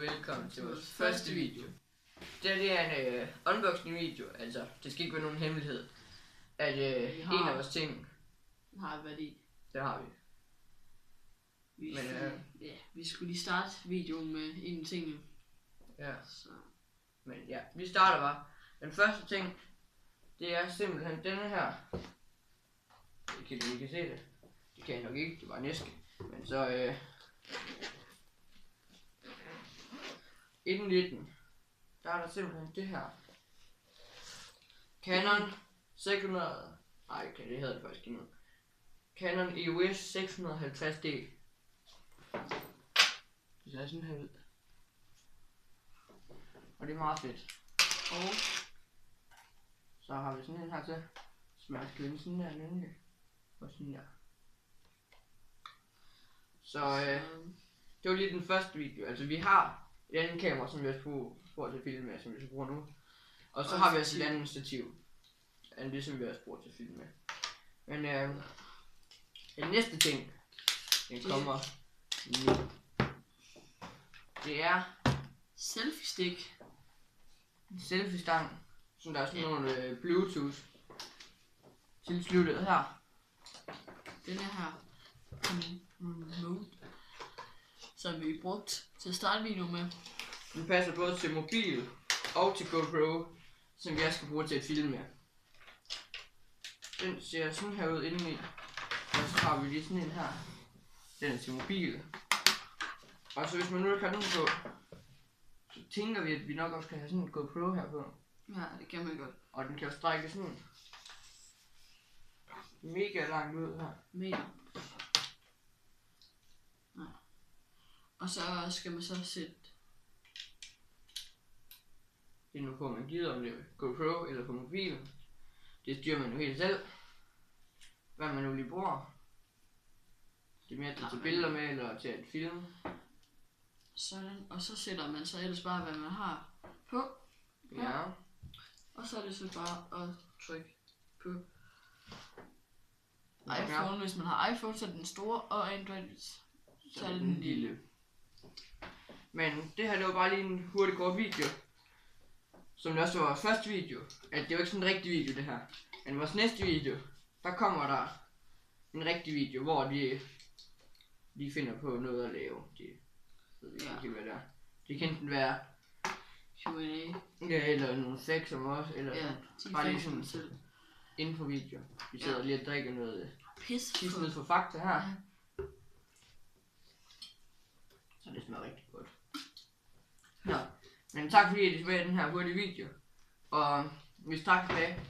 velkommen til vores første video. Det er en unboxing video, altså det skal ikke være nogen hemmelighed, at en af vores ting har værdi. Det har vi. Vi skulle lige starte videoen med en af tingene. Ja. Så. Men ja, vi starter bare. Den første ting, det er simpelthen denne her. I kan se det. Det kan jeg nok ikke, det var en æske. Men så inden i den, der er der simpelthen det her. Canon 600. Nej, okay, det hedder det faktisk ikke nu. Canon EOS 650D. Det ser sådan her ud. Og det er meget fedt. Og så har vi sådan en her til. Smagskyden sådan der nemlig. Og sådan der. Så det var lige den første video. Altså vi har et andet kamera, som vi også bruger til at filme med, som vi så bruger nu. Og så har vi også et andet stativ. End det, som vi også bruger til at filme med. Men den næste ting, den kommer nu. Det er selfie stick. En selfie stang, som der er sådan nogle Bluetooth tilsluttet her. Den her remote, som vi brugt til at starte video med. Den passer både til mobil og til GoPro, som jeg skal bruge til at filme med. Den ser sådan her ud indeni. Og så har vi lige sådan en her. Den er til mobil. Og så hvis man nu ikke har den på, så tænker vi, at vi nok også kan have sådan en GoPro her på. Ja, det kan man godt. Og den kan jo strække sådan mega langt ud her. Mega. Ja. Og så skal man så sætte det er nu på, man gider, om det er GoPro eller på mobilen. Det styrer man jo helt selv. Hvad man nu lige bruger. Det er mere til billeder med, eller til at filme. Sådan, og så sætter man så ellers bare, hvad man har på. Ja. Og så er det så bare at trykke på Ja. iPhone. Hvis man har iPhone, så er den store, og Android, så er den lille. Men det her, det var bare lige en hurtig kort video. Som det også var vores første video. At det var ikke sådan en rigtig video, det her. Men vores næste video, der kommer der en rigtig video, hvor de finder på noget at lave. De ved ikke helt, hvad det er. Det kan enten være Q&A. Ja, eller nogle sex om os, eller sådan. Bare lige sådan selv. Inden for video. Vi sidder lige og drikker noget pis ned for fakta her. Ja. Så det smager rigtig godt. Nå, men tak fordi I så med den her hurtige video. Og vi straks tilbage.